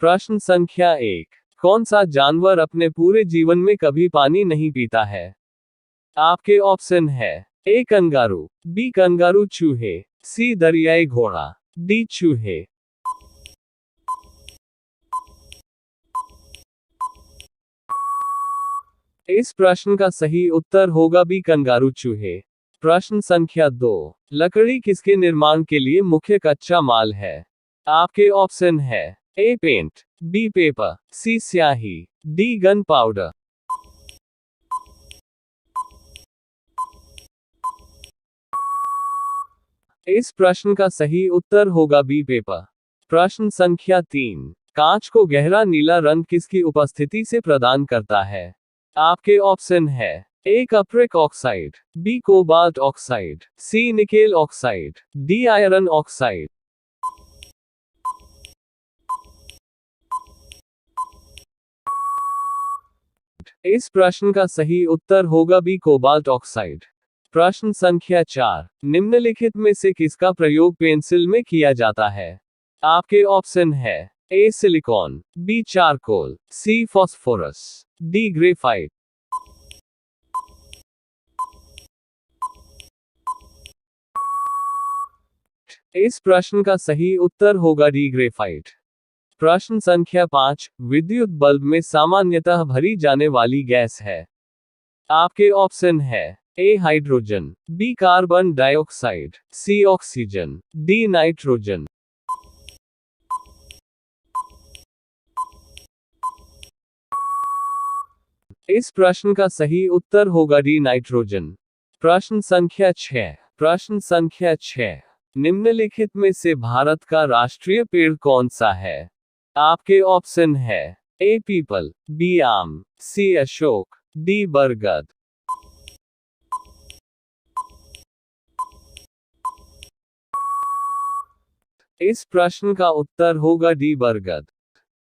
प्रश्न संख्या 1, कौन सा जानवर अपने पूरे जीवन में कभी पानी नहीं पीता है? आपके ऑप्शन है ए कंगारू, बी कंगारू चूहे, सी दरियाई घोड़ा, डी चूहे। इस प्रश्न का सही उत्तर होगा बी कंगारू चूहे। प्रश्न संख्या 2, लकड़ी किसके निर्माण के लिए मुख्य कच्चा माल है? आपके ऑप्शन है ए पेंट, बी पेपर, सी स्याही, डी गन पाउडर। इस प्रश्न का सही उत्तर होगा बी पेपर। प्रश्न संख्या 3, कांच को गहरा नीला रंग किसकी उपस्थिति से प्रदान करता है? आपके ऑप्शन है A cupric oxide, B cobalt oxide, C nickel oxide, D iron oxide. इस प्रश्न का सही उत्तर होगा बी कोबाल्ट ऑक्साइड। प्रश्न संख्या 4, निम्नलिखित में से किसका प्रयोग पेंसिल में किया जाता है? आपके ऑप्शन है A silicon, B charcoal, C phosphorus, D graphite. इस प्रश्न का सही उत्तर होगा डी ग्रेफाइट। प्रश्न संख्या 5, विद्युत बल्ब में सामान्यतः भरी जाने वाली गैस है? आपके ऑप्शन है ए हाइड्रोजन, बी कार्बन डाइऑक्साइड, सी ऑक्सीजन, डी नाइट्रोजन। इस प्रश्न का सही उत्तर होगा डी नाइट्रोजन। प्रश्न संख्या 6, प्रश्न संख्या 6, निम्नलिखित में से भारत का राष्ट्रीय पेड़ कौन सा है? आपके ऑप्शन है ए पीपल, बी आम, सी अशोक, डी बरगद। इस प्रश्न का उत्तर होगा डी बरगद।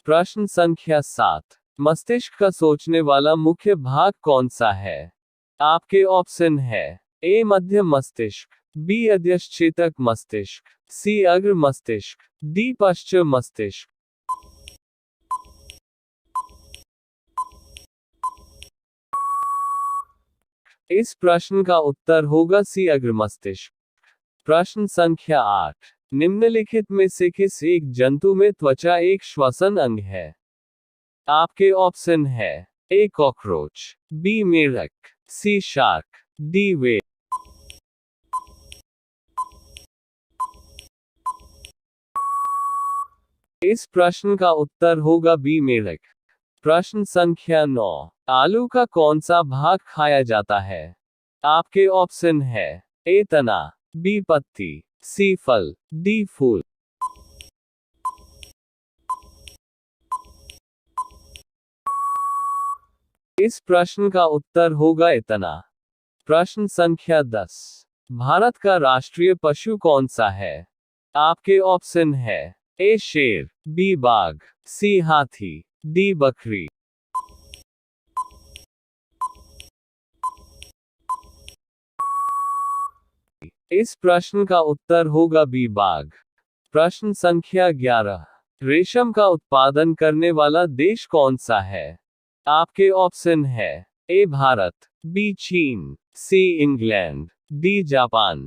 प्रश्न संख्या 7, मस्तिष्क का सोचने वाला मुख्य भाग कौन सा है? आपके ऑप्शन है ए मध्य मस्तिष्क, बी अध्यक्षचेतक मस्तिष्क, सी अग्र मस्तिष्क, डी पश्च मस्तिष्क। इस प्रश्न का उत्तर होगा सी अग्र मस्तिष्क। प्रश्न संख्या 8, निम्नलिखित में से किस एक जंतु में त्वचा एक श्वसन अंग है? आपके ऑप्शन है ए कॉकरोच, बी मेढक, सी शार्क, डी व्हेल। इस प्रश्न का उत्तर होगा बी मेढक। प्रश्न संख्या 9, आलू का कौन सा भाग खाया जाता है? आपके ऑप्शन है ए तना, बी पत्ती, सी फल, डी फूल। इस प्रश्न का उत्तर होगा ए तना। प्रश्न संख्या 10, भारत का राष्ट्रीय पशु कौन सा है? आपके ऑप्शन है ए शेर, बी बाघ, सी हाथी, डी बकरी। इस प्रश्न का उत्तर होगा बी बाघ। प्रश्न संख्या 11, रेशम का उत्पादन करने वाला देश कौन सा है? आपके ऑप्शन है ए भारत, बी चीन, सी इंग्लैंड, डी जापान।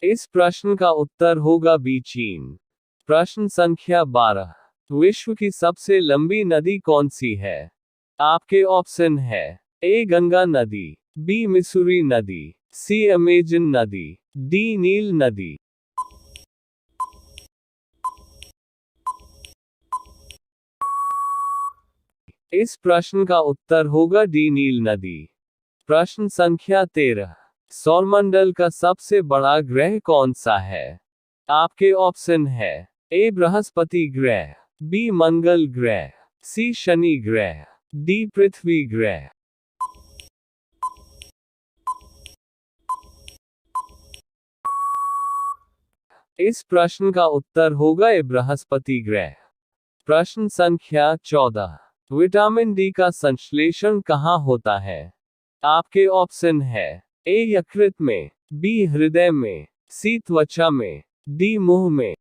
इस प्रश्न का उत्तर होगा बी चीन। प्रश्न संख्या 12, विश्व की सबसे लंबी नदी कौन सी है? आपके ऑप्शन है ए गंगा नदी, बी मिसूरी नदी, सी अमेजन नदी, डी नील नदी। इस प्रश्न का उत्तर होगा डी नील नदी। प्रश्न संख्या 13, सौरमंडल का सबसे बड़ा ग्रह कौन सा है? आपके ऑप्शन है ए बृहस्पति ग्रह, बी मंगल ग्रह, सी शनि ग्रह, डी पृथ्वी ग्रह। इस प्रश्न का उत्तर होगा ए बृहस्पति ग्रह। प्रश्न संख्या 14, विटामिन डी का संश्लेषण कहाँ होता है? आपके ऑप्शन है ए यकृत में, बी हृदय में, सी त्वचा में, डी मुंह में।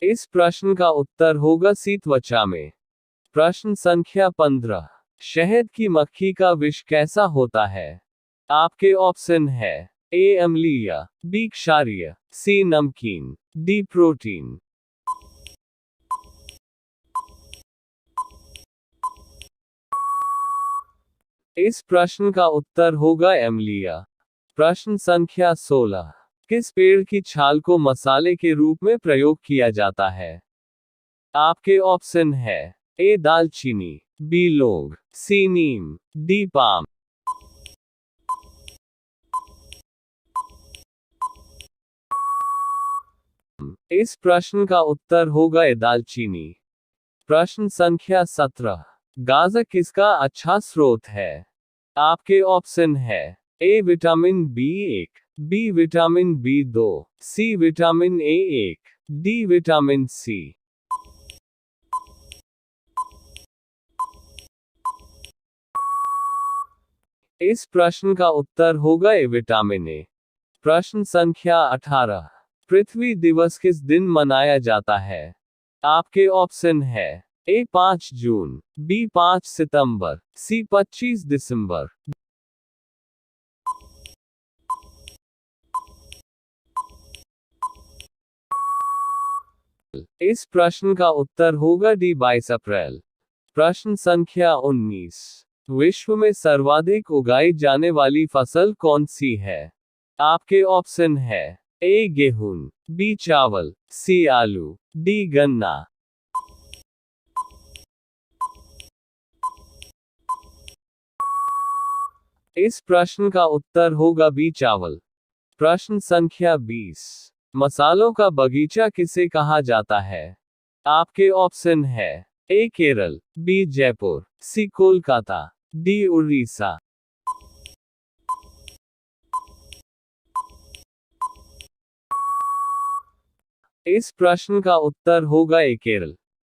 इस प्रश्न का उत्तर होगा सी त्वचा में। प्रश्न संख्या 15। शहद की मक्खी का विष कैसा होता है? आपके ऑप्शन है ए अम्लीय, बी क्षारीय, सी नमकीन, डी प्रोटीन। इस प्रश्न का उत्तर होगा अम्लीय। प्रश्न संख्या 16। किस पेड़ की छाल को मसाले के रूप में प्रयोग किया जाता है? आपके ऑप्शन है ए दालचीनी, बी लौंग, सी नीम, डी पाम। इस प्रश्न का उत्तर होगा ए दालचीनी। प्रश्न संख्या 17। गाजर किसका अच्छा स्रोत है? आपके ऑप्शन है A vitamin B one, B vitamin B two, C vitamin A one, D vitamin C. इस प्रश्न का उत्तर होगा ए विटामिन ए। प्रश्न संख्या 18। पृथ्वी दिवस किस दिन मनाया जाता है? आपके ऑप्शन है ए 5 जून, बी 5 सितंबर, सी 25 दिसंबर। इस प्रश्न का उत्तर होगा डी 22 अप्रैल। प्रश्न संख्या 19। विश्व में सर्वाधिक उगाई जाने वाली फसल कौन सी है? आपके ऑप्शन है ए गेहूं, बी चावल, सी आलू, डी गन्ना। इस प्रश्न का उत्तर होगा बी चावल। प्रश्न संख्या 20। मसालों का बगीचा किसे कहा जाता है? आपके ऑप्शन है ए केरल, बी जयपुर, सी कोलकाता, डी उड़ीसा। इस प्रश्न का उत्तर होगा ए केरल।